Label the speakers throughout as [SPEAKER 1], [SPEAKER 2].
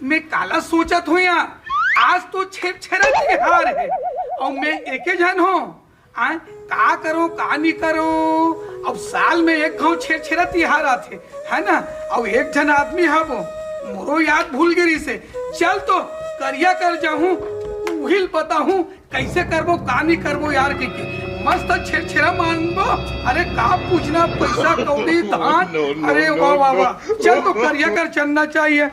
[SPEAKER 1] मैं काला सोचत हूँ यार, आज तो छेरा त्योहार है और मैं एक जन हूँ। का करो का नहीं करो, अब साल में एक गाँव छेरा त्योहार आते है ना, अब एक जन आदमी है वो मोरो याद भूल गई से। चल तो करिया कर जाऊं, उहिल बताऊं कैसे करबो का नहीं करबो यार के मस्त छेरा मानबो। अरे का पूछना पैसा कौड़ी धान, अरे वाह वाह वाह, चल तो करिया कर चलना चाहिए।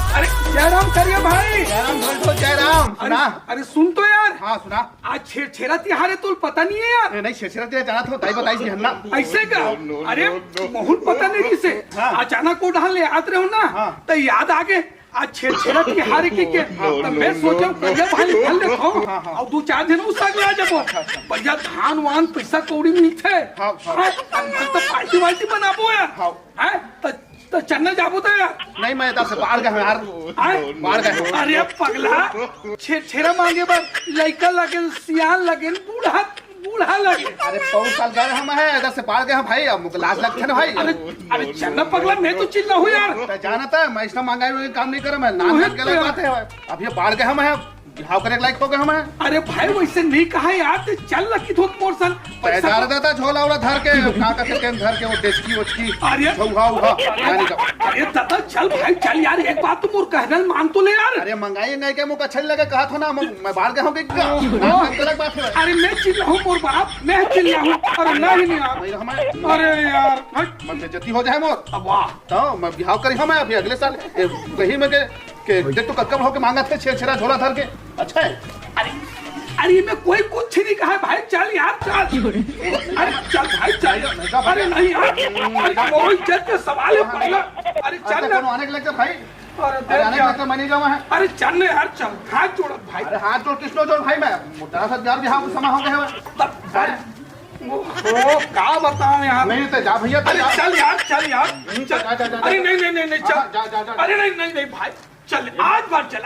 [SPEAKER 1] अरे जयराम करिया भाई।
[SPEAKER 2] जयराम बोल जयराम। सुना?
[SPEAKER 1] अरे सुन तो यार।
[SPEAKER 2] हाँ सुना।
[SPEAKER 1] आज छेरा त्योहार है, तुल पता नहीं है यार?
[SPEAKER 2] नहीं छेरा त्योहार जाना था, ताई बताई थी हन्ना।
[SPEAKER 1] ऐसे का? अरे बहुत पता नहीं किसे अचानक को ढाल ले आते रहो ना, तो याद आ गए आज छेरा त्योहार के तो मैं सोचा करिया भाई निकल देखो और 2-4 दिन उसा गया जब बढ़िया धान वान पैसा कौड़ी मिलते तो पार्टी वार्टी बनाबो यार। तो चलने जाबो तो यार।
[SPEAKER 2] नहीं मैं इधर से बाहर गया यार, बाहर गया।
[SPEAKER 1] अरे पगला छेरा मांगे बार लड़का लगे, सियान लगे, बूढ़ा लगे।
[SPEAKER 2] अरे 5 साल गए हम है, इधर से बाहर गए भाई, अब लाज लगता है ना भाई।
[SPEAKER 1] अरे चलना पगला, मैं तो चिल्ला हूँ यार।
[SPEAKER 2] जाना था मैं इसमें महंगाई में काम नहीं करा, मैं नाम गलत बात है। अब ये बाहर गए हम है, बिहाव करने लायक हो गए हम है।
[SPEAKER 1] अरे भाई वैसे नहीं कहा यार, चल लकी थोक मोरसन
[SPEAKER 2] पैसा देता झोला वाला धर के का के धर के वो डेस्की वचकी।
[SPEAKER 1] अरे अरे दादा चल भाई चल यार, एक बात तो मोर कहना मान तो ले यार।
[SPEAKER 2] अरे महंगाई नहीं के मुझे अच्छा लगे कहा था ना, मैं बाहर गया हूँ गलत बात है।
[SPEAKER 1] अरे मैं चिल्ला हूँ मोर बाप, मैं चिल्ला हूँ। अरे नहीं यार, अरे यार
[SPEAKER 2] मन बेइज्जती हो जाए मोर।
[SPEAKER 1] वाह
[SPEAKER 2] तो मैं बिहाव करी हूँ मैं अभी अगले साल कहीं में के देख तो कब हो के मांगा थे छेरा झोला धर के। अच्छा है।
[SPEAKER 1] अरे मैं कोई कुछ नहीं कहा भाई, चल यार चल। अरे चल भाई चल। अरे नहीं यार, वो इज्जत का सवाल है पहला। अरे चल ना
[SPEAKER 2] आने के लगता भाई।
[SPEAKER 1] अरे
[SPEAKER 2] आने के लगता मैं नहीं जाऊँ है।
[SPEAKER 1] अरे चल ना यार चल, हाथ जोड़ भाई।
[SPEAKER 2] अरे हाथ जोड़ किसको जोड़ भाई, मैं मुद्दा सब यार बिहाव में समा हो गया है।
[SPEAKER 1] ओ का बताऊं यार।
[SPEAKER 2] नहीं तो जा भैया।
[SPEAKER 1] अरे चल यार चल यार चल। अरे नहीं चल। अरे नहीं भाई चल, आज बार चल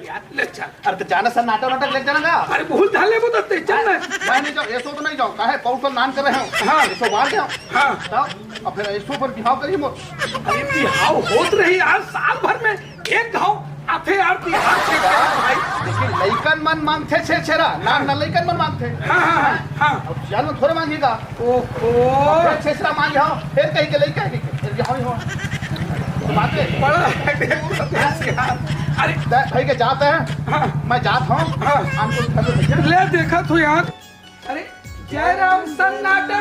[SPEAKER 1] यार, ले चल।
[SPEAKER 2] अरे तो जाना सर नाटक वाटक लेके जाना।
[SPEAKER 1] अरे बहुत ढाले बताते चल ना।
[SPEAKER 2] मैं नहीं जाऊँ, ऐसो तो नहीं जाऊँ, काहे पौष पर नान कर रहे हो। हाँ ऐसो बाहर गया। हाँ अब फिर ऐसो पर बिहाव करिए मोर।
[SPEAKER 1] अरे बिहाव होत रही यार, साल भर में एक गाँव आते यार बिहाव से भाई।
[SPEAKER 2] लेकिन लइकन मन मांगते छेरा ना लइकन मन मांगते।
[SPEAKER 1] हाँ
[SPEAKER 2] अब जान में थोड़े मांगेगा।
[SPEAKER 1] ओहो
[SPEAKER 2] छेरा मांगे हो फिर कहीं के लइका है फिर बिहाव हो बात है
[SPEAKER 1] बड़ा। अरे
[SPEAKER 2] भाई के जाते हैं। मैं जाता हूँ।
[SPEAKER 1] ले देखा तो यार। अरे जयराम सन्नाटा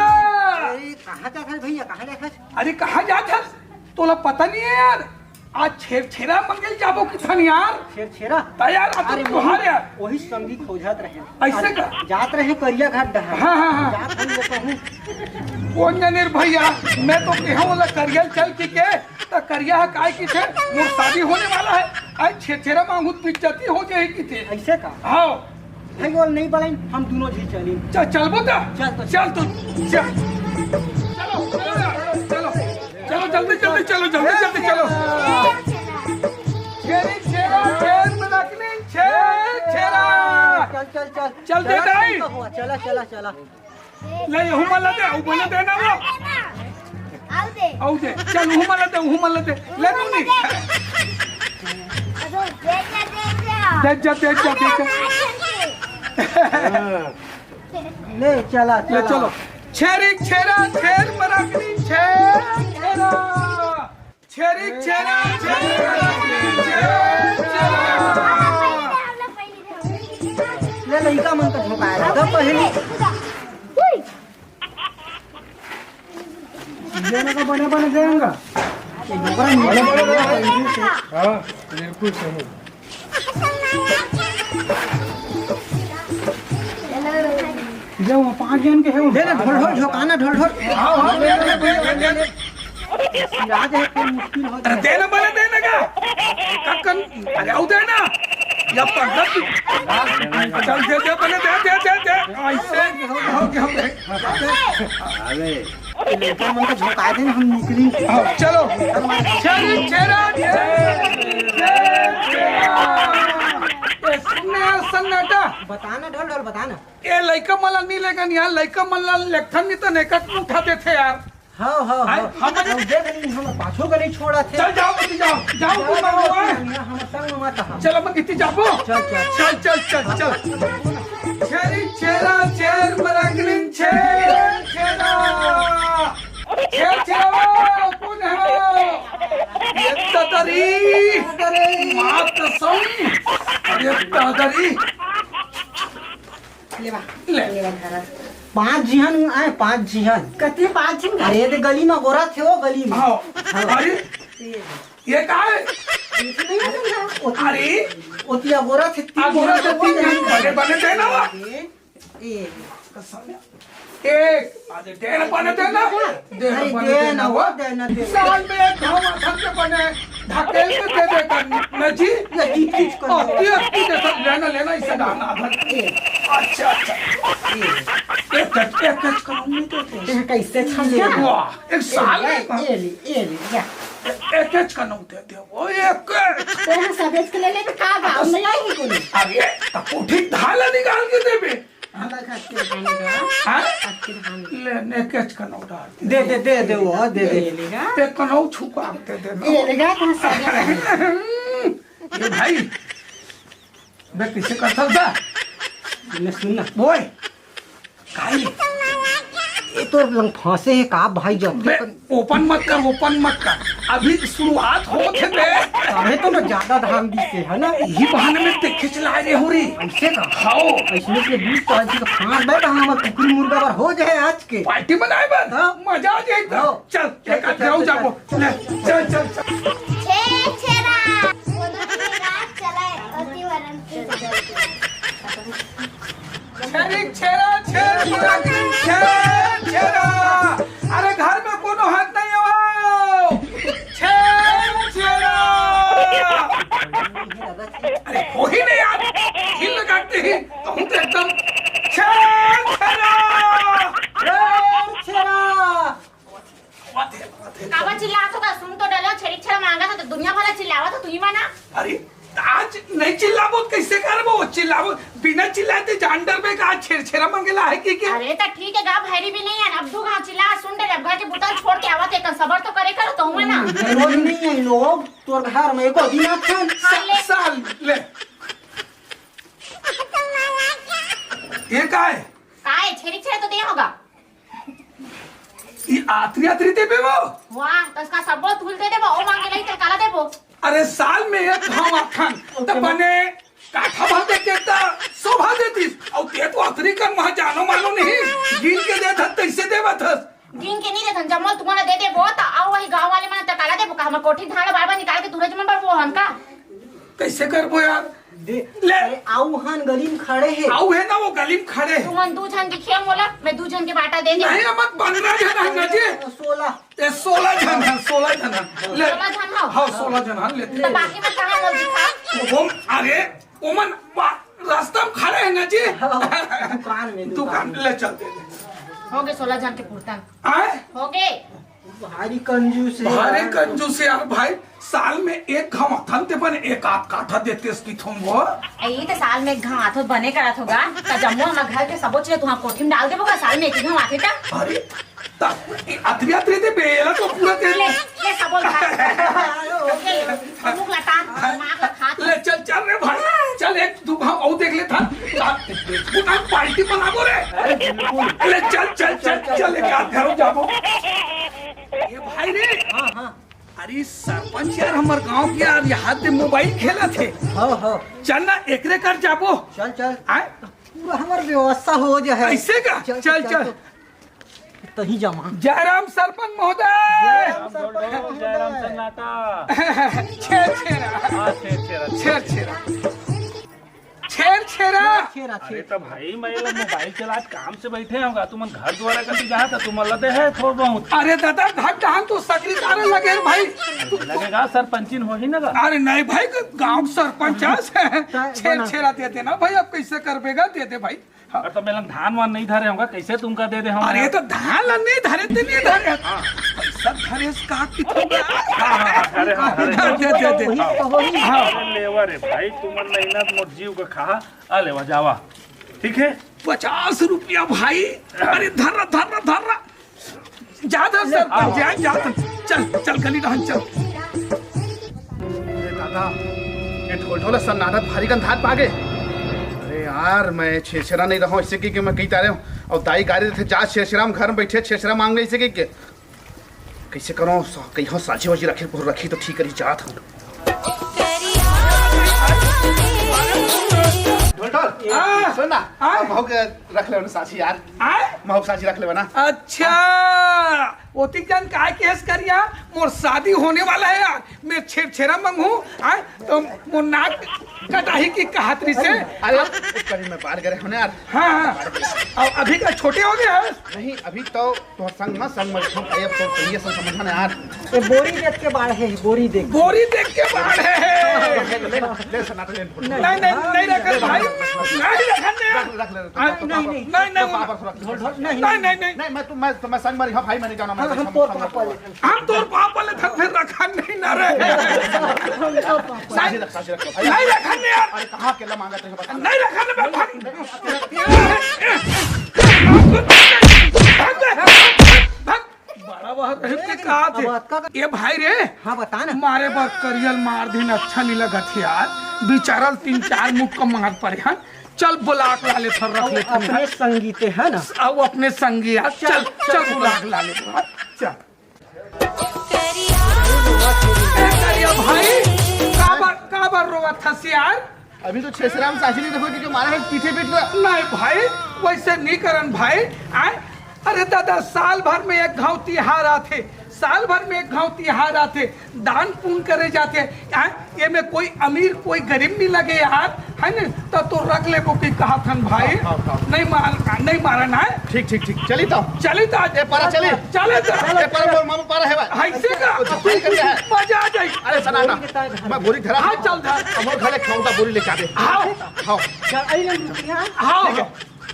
[SPEAKER 3] कहाँ जाता है भैया, कहाँ जाता है?
[SPEAKER 1] अरे कहाँ जाता तोला पता नहीं है यार, आज छेरा मंगल जाबो किथन यार।
[SPEAKER 3] छेरा
[SPEAKER 1] तैयार अरे तुहार यार
[SPEAKER 3] वही संगी खोजत रहे।
[SPEAKER 1] ऐसे का
[SPEAKER 3] जात रहे करिया घाट डहा।
[SPEAKER 1] हाँ
[SPEAKER 3] जात हम लोग कहूँ
[SPEAKER 1] कौन जाने भैया, मैं तो कहूँ वाला करिया चल के तो करिया काय की थे, मोर शादी होने वाला है। आज छेरा मांगू बेइज्जती हो जाएगी थे।
[SPEAKER 3] ऐसे का?
[SPEAKER 1] हाँ
[SPEAKER 3] भाई बोल नहीं बोला, हम दोनों जी चली।
[SPEAKER 1] चलबो तो
[SPEAKER 3] चल
[SPEAKER 1] चलो जल्दी चलो। चल दे दाई।
[SPEAKER 3] चला
[SPEAKER 1] ले हूँ मला दे ना वो आओ दे चल हूँ मला दे ले नूनी दे जा
[SPEAKER 3] ले चलो।
[SPEAKER 1] छेरा छेर मराकनी छेरा
[SPEAKER 3] ले लइका मन का झोंकाया था पहले। ये ना बने देंगे।
[SPEAKER 1] हाँ बिल्कुल सही।
[SPEAKER 3] जो 5 जन के है दे ढोल झोंकाना ढोल। राज है कोई मुश्किल हो जाए।
[SPEAKER 1] देना बने देने का कक्कन। अरे आओ देना या पंगत चल दे बने दे ऐसे हो गया।
[SPEAKER 3] अरे लेकिन मन का झोंका दे, हम निकली।
[SPEAKER 1] चलो छेरा सन्नाटा
[SPEAKER 3] बताना ढोल बताना।
[SPEAKER 1] ये लइका मला नहीं लेगा यार, लइका मला लेखन नहीं तो नेका उठाते थे यार।
[SPEAKER 3] हाँ हाँ हाँ
[SPEAKER 1] हम
[SPEAKER 3] देख नहीं हम पाछो के नहीं छोड़ा थे
[SPEAKER 1] चल जाओ किती जाओ जाओ तू ना हुआ
[SPEAKER 3] हम संग में मत
[SPEAKER 1] चल अब किती जाबो
[SPEAKER 3] चल चल
[SPEAKER 1] चल चल चल चल छेरी छेरा छेर मरगलिन छेर छेरा छेर छेरा कोण है ये तरी मात सम अरे तरी ले
[SPEAKER 3] 5 जिहन आए 5 जिहन
[SPEAKER 4] कति 5 जिहन
[SPEAKER 3] अरे ये गली में गोरा थे वो गली में
[SPEAKER 1] हाँ अरे ये क्या है अरे
[SPEAKER 3] ओतिया गोरा थे
[SPEAKER 1] गोरा से 3 बने बने थे ना वो एक आधे डेढ़ बने थे ना डेढ़ बने थे ना वो साल में एक घाव आथन के बने ढकेल के दे दे कर न जी ये लेना लेना इसे डालना अच्छा अच्छा एक कच करूंगी तो
[SPEAKER 3] कैसे छन ले
[SPEAKER 1] वाह एक साल में
[SPEAKER 3] ये ले
[SPEAKER 1] एक कच का नौ दे दे वो एक
[SPEAKER 4] तेरे सबेज के ले का गांव में लाई कोनी
[SPEAKER 1] अरे तब ठीक ढाला निकाल के देबे
[SPEAKER 4] हां खाते खाने
[SPEAKER 1] हां
[SPEAKER 4] खाते खाने
[SPEAKER 1] ले ने कच का नौ डाल
[SPEAKER 3] दे वो दे
[SPEAKER 4] लेगा
[SPEAKER 1] एक का नौ छुपा दे दे
[SPEAKER 4] ये लेगा कहां से
[SPEAKER 1] ये भाई बे किसे करता था
[SPEAKER 3] ने सुन
[SPEAKER 1] बोय काई
[SPEAKER 3] ये तो लंग फंसे है का भाई जब
[SPEAKER 1] बे ओपन मत कर अभी शुरुआत हो थे बे
[SPEAKER 3] हमें तो ना ज्यादा धाम दी से है ना
[SPEAKER 1] यही बहाने में ते खिंच ला रहे हो रे
[SPEAKER 3] ऐसे का
[SPEAKER 1] खाओ
[SPEAKER 3] ऐसे के 20 तारीख का फांस बैठ हम कुकुर मुर्गा पर हो जाए आज के
[SPEAKER 1] पार्टी बनाए बस
[SPEAKER 3] हाँ।
[SPEAKER 1] मजा आ जाए
[SPEAKER 3] हाँ।
[SPEAKER 1] चल एक जाओ जाओ ले चल
[SPEAKER 5] छे छेरा दोनों रात चलाए अति वरन
[SPEAKER 1] छेरी छेरा छेर मरगलिन छेर छेरा अरे घर में कोनो हाथ नहीं हो छेर छेरा अरे हो ही नहीं यार हिल लगाते ही तो हम तो एकदम छेर छेरा
[SPEAKER 4] काबा चिल्लात होगा सुन तो डालो छेड़ी छेड़ा मांगा था तो दुनिया भर चिल्लावा था तू ही माना
[SPEAKER 1] अरे आज नहीं चिल्लाबो कैसे करबो चिल्लाबो बिना चिल्लाते जान डर में का छेरछेरा मंगेला है कि क्या
[SPEAKER 4] अरे तो ठीक है गा भैरी भी नहीं है अब दू गा चिल्ला सुन दे अब घर के बुतल छोड़ के आवत है सबर तो करे करो तो माना
[SPEAKER 3] रोज नहीं है लोग तोर घर में एको दिन आथन
[SPEAKER 1] साल ले ये का है
[SPEAKER 4] काहे छेड़ी छेड़ा तो दे होगा
[SPEAKER 1] ये आत्री दे बेबो
[SPEAKER 4] वाह तो इसका सबो धुल दे देबो ओ मांगे नहीं तो काला देबो
[SPEAKER 1] अरे साल में एक घाव आखन त बने काठा भर देते त शोभा देतीस और ते तो आत्री कर वहां जानो मानो नहीं गिन के देत तैसे देवत
[SPEAKER 4] गिन के नहीं देथन जमल तुम्हारा दे देबो तो आओ वही गांव वाले मन त काला देबो का हमर कोठी धाड़ बार बार निकाल के तुरज में पर वो हन का
[SPEAKER 1] कैसे करबो यार ले
[SPEAKER 3] अरे आऊ हन गली में खड़े है
[SPEAKER 1] आऊ है ना वो गली में खड़े
[SPEAKER 4] तू मन दू जन दिखे मोला मैं दू जन के बाटा दे दे
[SPEAKER 1] नहीं मत 15 जन है जी
[SPEAKER 3] 16
[SPEAKER 1] ये 16 जन है 16 जन है ले
[SPEAKER 4] 16 जन हो
[SPEAKER 1] हाँ 16 जन है ले
[SPEAKER 4] तो बाकी में कहां मोल दिखा
[SPEAKER 1] वो अरे ओमन रास्ता में खड़े हैं ना जी
[SPEAKER 3] दुकान में
[SPEAKER 1] दुकान ले चल दे
[SPEAKER 4] हो गए 16 जन के पुरतन
[SPEAKER 1] आए
[SPEAKER 4] हो गए
[SPEAKER 3] भारी कंजूस है
[SPEAKER 1] भारी कंजूस यार भाई साल में एक घाव थन ते बने एक आध काठा देते इसकी तुम वो
[SPEAKER 4] यही तो साल में घाव आथो बने करत होगा त जम्मो हम घर के सबो चीज तुहा कोठी में डाल देबो का साल में एक घाव आथे ता
[SPEAKER 1] अरे अतरी दे बेला तो पूरा दे
[SPEAKER 4] ले सबो मुख लटा नाक खा
[SPEAKER 1] ले चल रे भाई चल एक दो घाव और देख ले था पूरा पार्टी बनाबो रे ले चल एक आध घर जाबो ये भाई रे
[SPEAKER 3] हां
[SPEAKER 1] अरे सरपंच यार हमार गांव के यार यहाँ पे मोबाइल खेला थे
[SPEAKER 3] हां
[SPEAKER 1] चल ना एकरे कर जाबो
[SPEAKER 3] चल
[SPEAKER 1] आए
[SPEAKER 3] पूरा हमार व्यवस्था हो जाए
[SPEAKER 1] ऐसे का चल
[SPEAKER 3] तही जमा
[SPEAKER 1] जयराम सरपंच महोदय
[SPEAKER 6] जयराम सन्नाटा
[SPEAKER 1] छेरा
[SPEAKER 6] अरे तो भाई मैं लोग मोबाइल चला काम से बैठे होगा तुम घर द्वारा कभी जहाँ था तुम लदे है थोड़ा बहुत
[SPEAKER 1] अरे दादा घट डांग तो सकरी तारे लगे रे भाई
[SPEAKER 6] लगेगा सरपंचिन हो ही ना
[SPEAKER 1] अरे नहीं भाई गांव सरपंच छेरा देते ना भाई अब कैसे करबेगा देते भाई
[SPEAKER 6] और तो मेरा धान वान नहीं धरे होगा कैसे तुमका दे दे हम
[SPEAKER 1] अरे तो धान ला नहीं धरे ते नहीं धरे पैसा धरे का की
[SPEAKER 6] लेवर है भाई तुम मेहनत मोर जीव का खा आ लेवा जावा ठीक है
[SPEAKER 1] 50 रुपया भाई अरे धर्रा जाता सरपंच जाता। चल चल गली रहन चल।
[SPEAKER 2] अरे दादा ये ढोल सन्नाटा भारी गंधात पागे। अरे यार मैं छेछरा नहीं रहा हूँ इससे कि मैं कही तारे हूँ और दाई गाड़ी थे जा छेछराम घर में बैठे छेछरा मांग ले इसे कि कैसे करो कहीं साझी वाजी रखी तो ठीक करी जात हूँ। ढोल सुन ना महू के रख ले साझी यार महू साझी रख ले ना।
[SPEAKER 1] अच्छा ओती जान काय केस करिया मोर शादी होने वाला है यार मैं छेड़ा मंगू तो मोर नाक कटाही की कहातरी से।
[SPEAKER 2] अरे कहीं में बाल करे होने यार।
[SPEAKER 1] हाँ और अभी का छोटे हो गए हैं
[SPEAKER 2] नहीं अभी तो संग में तो ये सब समझना यार।
[SPEAKER 3] ये बोरी देख के बाढ़ है बोरी देख
[SPEAKER 1] के बाढ़ है। नहीं रखन भाई
[SPEAKER 2] नहीं मैं संग में भाई मैंने जाना
[SPEAKER 3] हम
[SPEAKER 1] तोर पापा ले फिर रखन नहीं ना रहे। नहीं रखन यार।
[SPEAKER 2] अरे कहाँ केला मांगा थे बता।
[SPEAKER 1] नहीं रखन बड़ा बहुत कहा थे ये भाई रे।
[SPEAKER 3] हाँ बता ना।
[SPEAKER 1] मारे बार करियल मार दिन अच्छा नहीं लगा थे यार बिचारल 3-4 मुख का मार पड़े हैं। चल बुलाक ला ले थर रख ले
[SPEAKER 3] अपने संगीते है ना
[SPEAKER 1] अब अपने संगी यार चल चल बुलाक ला ले चल। भाई काबर रोवा था यार।
[SPEAKER 2] अभी तो छेसराम साझी नहीं देखो कि मारा है पीछे पीठ में।
[SPEAKER 1] नहीं भाई वैसे नहीं करन भाई अरे दादा साल भर में एक घाव तिहार आते साल भर में एक घाव तिहार आते दान पुण्य करे जाते ये में कोई अमीर कोई गरीब नहीं लगे यार है ना तो रख ले को की कहा थन भाई। नहीं मारना है।
[SPEAKER 2] ठीक चली तो
[SPEAKER 1] ए
[SPEAKER 2] पारा चली
[SPEAKER 1] चले तो
[SPEAKER 2] ए पारा मोर मामा पारा है भाई
[SPEAKER 1] ऐसे का
[SPEAKER 2] ठीक है
[SPEAKER 1] मजा आ जाए।
[SPEAKER 2] अरे सनाटा मैं बोरी धरा
[SPEAKER 1] हाँ चल धर
[SPEAKER 2] हमर घरे खौता बोरी लेके आबे।
[SPEAKER 1] आओ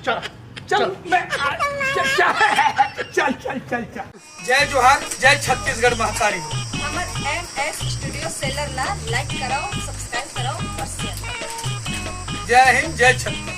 [SPEAKER 2] चल
[SPEAKER 1] चल मैं चल जय जोहार जय छत्तीसगढ़ महतारी।
[SPEAKER 7] हमर MS स्टूडियो सेलर ला लाइक कराओ सब्सक्राइब कराओ और शेयर।
[SPEAKER 1] जय हिंद जय छत्तीसगढ़।